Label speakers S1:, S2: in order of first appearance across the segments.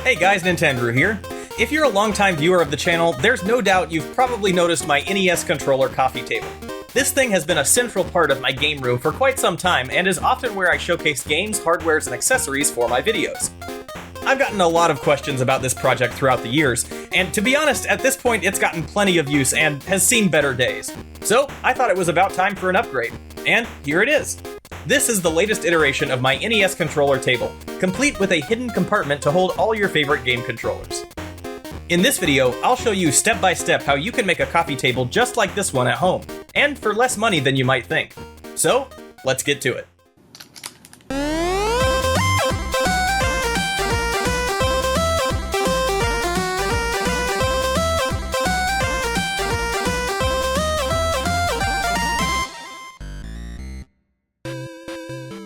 S1: Hey guys, Nintendrew here. If you're a longtime viewer of the channel, there's no doubt you've probably noticed my NES controller coffee table. This thing has been a central part of my game room for quite some time and is often where I showcase games, hardwares, and accessories for my videos. I've gotten a lot of questions about this project throughout the years, and to be honest, at this point it's gotten plenty of use and has seen better days. So I thought it was about time for an upgrade, and here it is. This is the latest iteration of my NES controller table, complete with a hidden compartment to hold all your favorite game controllers. In this video, I'll show you step by step how you can make a coffee table just like this one at home, and for less money than you might think. So, let's get to it.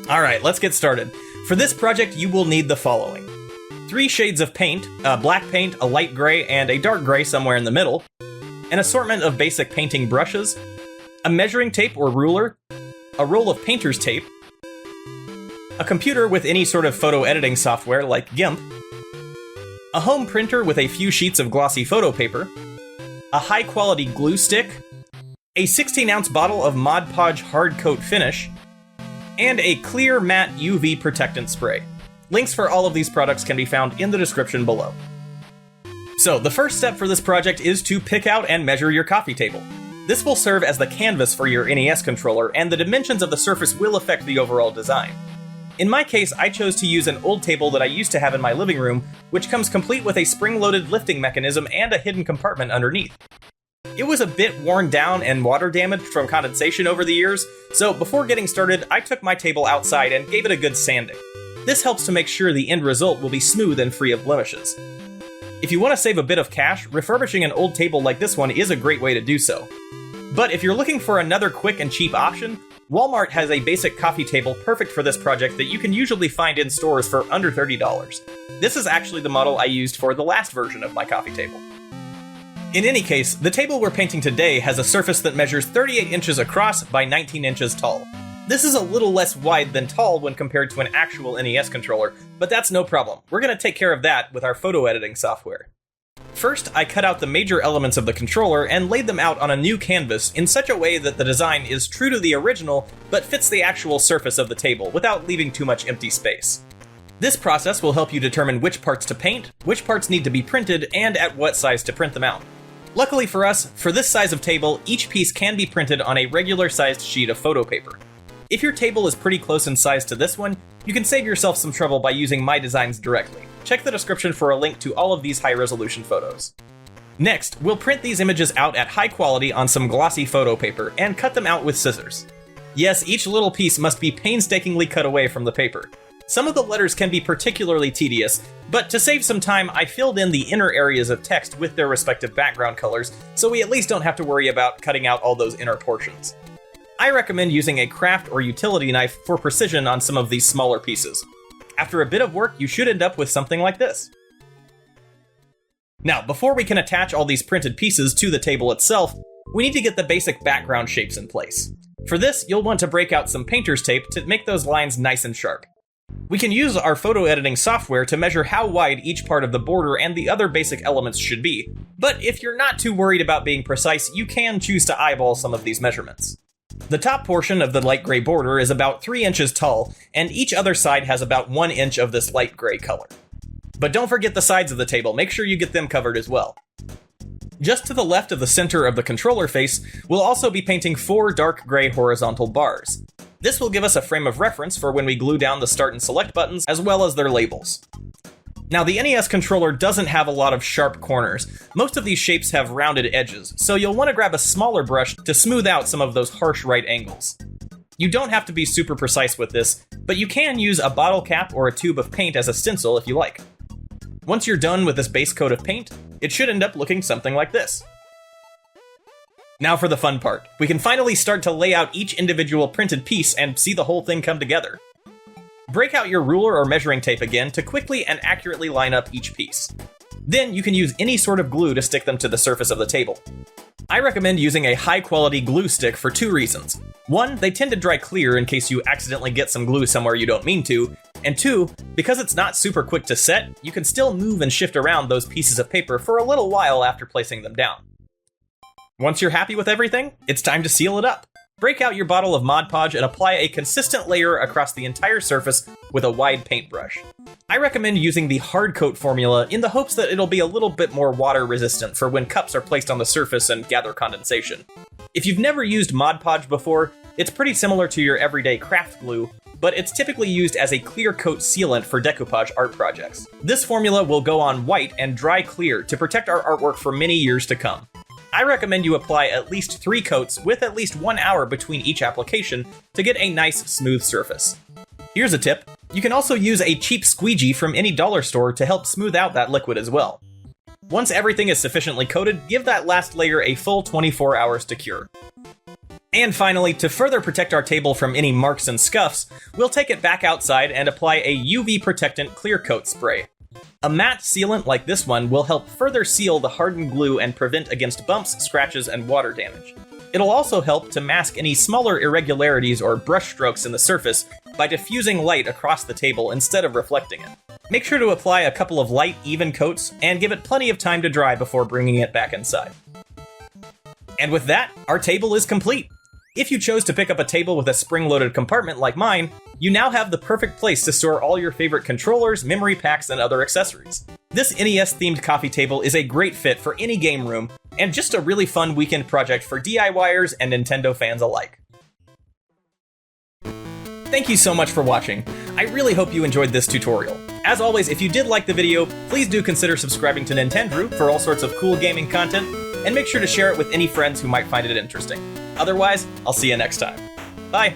S1: Alright, let's get started. For this project, you will need the following. 3 shades of paint, a black paint, a light gray, and a dark gray somewhere in the middle, an assortment of basic painting brushes, a measuring tape or ruler, a roll of painter's tape, a computer with any sort of photo editing software like GIMP, a home printer with a few sheets of glossy photo paper, a high-quality glue stick, a 16-ounce bottle of Mod Podge hard coat finish, and a clear matte UV protectant spray. Links for all of these products can be found in the description below. So, the first step for this project is to pick out and measure your coffee table. This will serve as the canvas for your NES controller, and the dimensions of the surface will affect the overall design. In my case, I chose to use an old table that I used to have in my living room, which comes complete with a spring-loaded lifting mechanism and a hidden compartment underneath. It was a bit worn down and water damaged from condensation over the years, so before getting started, I took my table outside and gave it a good sanding. This helps to make sure the end result will be smooth and free of blemishes. If you want to save a bit of cash, refurbishing an old table like this one is a great way to do so. But if you're looking for another quick and cheap option, Walmart has a basic coffee table perfect for this project that you can usually find in stores for under $30. This is actually the model I used for the last version of my coffee table. In any case, the table we're painting today has a surface that measures 38 inches across by 19 inches tall. This is a little less wide than tall when compared to an actual NES controller, but that's no problem. We're going to take care of that with our photo editing software. First, I cut out the major elements of the controller and laid them out on a new canvas in such a way that the design is true to the original, but fits the actual surface of the table without leaving too much empty space. This process will help you determine which parts to paint, which parts need to be printed, and at what size to print them out. Luckily for us, for this size of table, each piece can be printed on a regular-sized sheet of photo paper. If your table is pretty close in size to this one, you can save yourself some trouble by using my designs directly. Check the description for a link to all of these high-resolution photos. Next, we'll print these images out at high quality on some glossy photo paper and cut them out with scissors. Yes, each little piece must be painstakingly cut away from the paper. Some of the letters can be particularly tedious, but to save some time, I filled in the inner areas of text with their respective background colors, so we at least don't have to worry about cutting out all those inner portions. I recommend using a craft or utility knife for precision on some of these smaller pieces. After a bit of work, you should end up with something like this. Now, before we can attach all these printed pieces to the table itself, we need to get the basic background shapes in place. For this, you'll want to break out some painter's tape to make those lines nice and sharp. We can use our photo editing software to measure how wide each part of the border and the other basic elements should be, but if you're not too worried about being precise, you can choose to eyeball some of these measurements. The top portion of the light gray border is about 3 inches tall, and each other side has about 1 inch of this light gray color. But don't forget the sides of the table, make sure you get them covered as well. Just to the left of the center of the controller face, we'll also be painting 4 dark gray horizontal bars. This will give us a frame of reference for when we glue down the start and select buttons, as well as their labels. Now, the NES controller doesn't have a lot of sharp corners. Most of these shapes have rounded edges, so you'll want to grab a smaller brush to smooth out some of those harsh right angles. You don't have to be super precise with this, but you can use a bottle cap or a tube of paint as a stencil if you like. Once you're done with this base coat of paint, it should end up looking something like this. Now for the fun part. We can finally start to lay out each individual printed piece and see the whole thing come together. Break out your ruler or measuring tape again to quickly and accurately line up each piece. Then you can use any sort of glue to stick them to the surface of the table. I recommend using a high-quality glue stick for 2 reasons. One, they tend to dry clear in case you accidentally get some glue somewhere you don't mean to, And 2, because it's not super quick to set, you can still move and shift around those pieces of paper for a little while after placing them down. Once you're happy with everything, it's time to seal it up. Break out your bottle of Mod Podge and apply a consistent layer across the entire surface with a wide paintbrush. I recommend using the hard coat formula in the hopes that it'll be a little bit more water resistant for when cups are placed on the surface and gather condensation. If you've never used Mod Podge before, it's pretty similar to your everyday craft glue, but it's typically used as a clear coat sealant for decoupage art projects. This formula will go on white and dry clear to protect our artwork for many years to come. I recommend you apply at least 3 coats with at least 1 hour between each application to get a nice, smooth surface. Here's a tip. You can also use a cheap squeegee from any dollar store to help smooth out that liquid as well. Once everything is sufficiently coated, give that last layer a full 24 hours to cure. And finally, to further protect our table from any marks and scuffs, we'll take it back outside and apply a UV protectant clear coat spray. A matte sealant like this one will help further seal the hardened glue and prevent against bumps, scratches, and water damage. It'll also help to mask any smaller irregularities or brush strokes in the surface by diffusing light across the table instead of reflecting it. Make sure to apply a couple of light, even coats and give it plenty of time to dry before bringing it back inside. And with that, our table is complete. If you chose to pick up a table with a spring-loaded compartment like mine, you now have the perfect place to store all your favorite controllers, memory packs, and other accessories. This NES-themed coffee table is a great fit for any game room, and just a really fun weekend project for DIYers and Nintendo fans alike. Thank you so much for watching. I really hope you enjoyed this tutorial. As always, if you did like the video, please do consider subscribing to Nintendrew for all sorts of cool gaming content, and make sure to share it with any friends who might find it interesting. Otherwise, I'll see you next time. Bye!